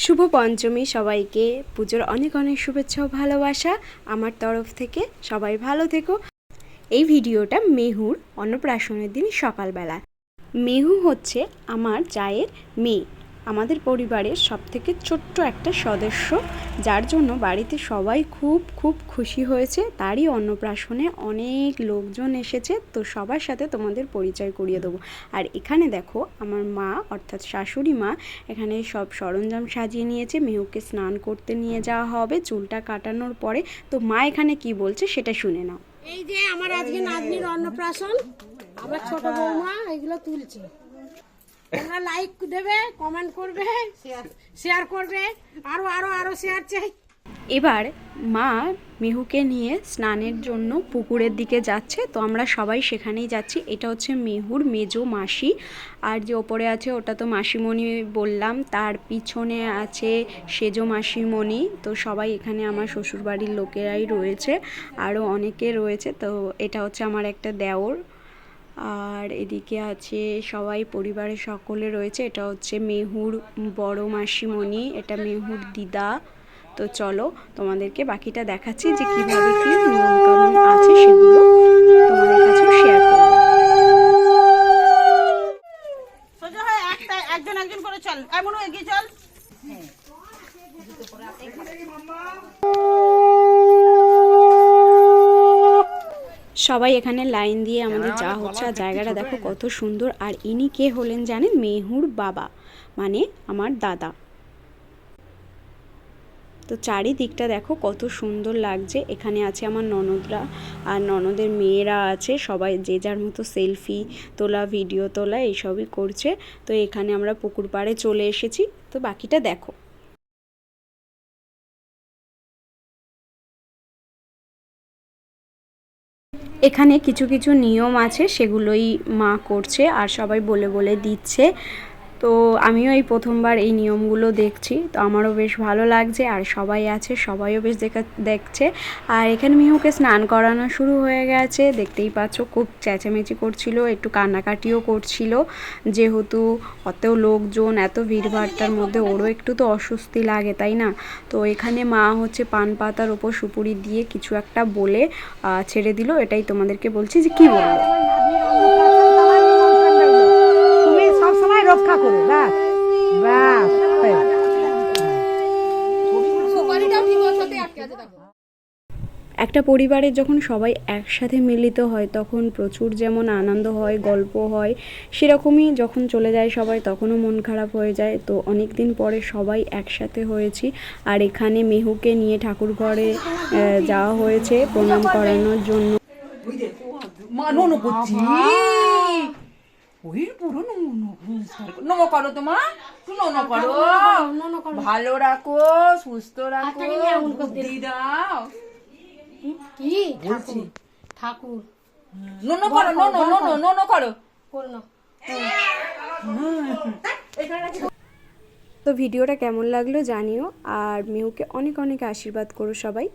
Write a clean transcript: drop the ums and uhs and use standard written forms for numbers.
শুভ পঞ্চমী সবাইকে পুজোর অনেক অনেক শুভেচ্ছা ও ভালোবাসা আমার তরফ থেকে। সবাই ভালো থেকো। এই ভিডিওটা মেহুর অন্নপ্রাশনের দিন সকালবেলা। মেহু হচ্ছে আমার জায়ের মেয়ে, আমাদের পরিবারের সবথেকে ছোট্ট একটা সদস্য, যার জন্য বাড়িতে সবাই খুব খুব খুশি হয়েছে। তারই অন্নপ্রাশনে অনেক লোকজন এসেছে, তো সবার সাথে তোমাদের পরিচয় করিয়ে দেবো। আর এখানে দেখো আমার মা অর্থাৎ শাশুড়ি মা এখানে সব সরঞ্জাম সাজিয়ে নিয়েছে। মেহুকে স্নান করতে নিয়ে যাওয়া হবে চুলটা কাটানোর পরে। তো মা এখানে কি বলছে সেটা শুনে নাও। এই যে আমার আজকে নাতনির অন্নপ্রাশন, আমার ছোট বৌমা এগুলো তুলছে। তোমরা লাইক দেবে, কমেন্ট করবে, শেয়ার করবে, আরো আরো আরো শেয়ার চাই। এবার মা মেহুকে নিয়ে স্নানের জন্য পুকুরের দিকে যাচ্ছে, তো আমরা সবাই সেখানেই যাচ্ছি। এটা হচ্ছে মেহুর মেজো মাসি, আর যে ওপরে আছে ওটা তো মাসিমণি বললাম, তার পিছনে আছে সেজো মাসিমণি। তো সবাই এখানে আমার শ্বশুরবাড়ির লোকেরাই রয়েছে, আরও অনেকে রয়েছে। তো এটা হচ্ছে আমার একটা দেওর, আর এদিকে আছে সবাই পরিবারের সকলে রয়েছে। এটা হচ্ছে মেহুর বড় মাসিমণি, এটা মেহুর দিদা। তো চলো তোমাদেরকে বাকিটা দেখাচ্ছি যে কীভাবে কী নিয়মকানুন আছে সেগুলো তোমাদের কাছেও শেয়ার করবো। সোজা হয় একজন একজন করে চল, এমন এগিয়ে চল। সবাই এখানে লাইন দিয়ে আমাদের যা হচ্ছে, আর জায়গাটা দেখো কত সুন্দর। আর ইনি কে হলেন জানেন? মেহুর বাবা, মানে আমার দাদা। তো চারিদিকটা দেখো কত সুন্দর লাগছে। এখানে আছে আমার ননদরা আর ননদের মেয়েরা আছে, সবাই যে যার মতো সেলফি তোলা, ভিডিও তোলা এইসবই করছে। তো এখানে আমরা পুকুর পাড়ে চলে এসেছি, তো বাকিটা দেখো। এখানে কিছু কিছু নিয়ম আছে, সেগুলোই মা করছে আর সবাই বলে বলে দিচ্ছে। তো আমিও এই প্রথমবার এই নিয়মগুলো দেখছি, তো আমারও বেশ ভালো লাগছে। আর সবাই আছে, সবাইও বেশ দেখছে। আর এখানে মিহুকে স্নান করানো শুরু হয়ে গেছে, দেখতেই পাচ্ছ খুব চেঁচামেচি করছিল, একটু কান্নাকাটিও করছিল, যেহেতু অত লোকজন, এত ভিড়ভাড়টার মধ্যে ওরও একটু তো অস্বস্তি লাগে, তাই না? তো এখানে মা হচ্ছে পান পাতার ওপর সুপুরি দিয়ে কিছু একটা বলে ছেড়ে দিল। এটাই তোমাদেরকে বলছি যে কি বলবো। রক্ষা করো, ব্যাস ব্যাস। একটা পরিবারের যখন সবাই একসাথে মিলিত হয় তখন প্রচুর যেমন আনন্দ হয়, গল্প হয়, সেরকমই যখন চলে যায় সবাই তখনও মন খারাপ হয়ে যায়। তো অনেক দিন পরে সবাই একসাথে হয়েছি। আর এখানে মেহুকে নিয়ে ঠাকুর ঘরে যাওয়া হয়েছে প্রণাম করানোর জন্য। নমো করো, তোমার নমো করো, ভালো রাখো, সুস্থ রাখো, বুদ্ধি দাও। কি ঠাকুর ঠাকুর নমো করো, নমো করো। তো ভিডিওটা কেমন লাগলো জানিও, আর মেহুকে অনেক অনেক আশীর্বাদ করো সবাই।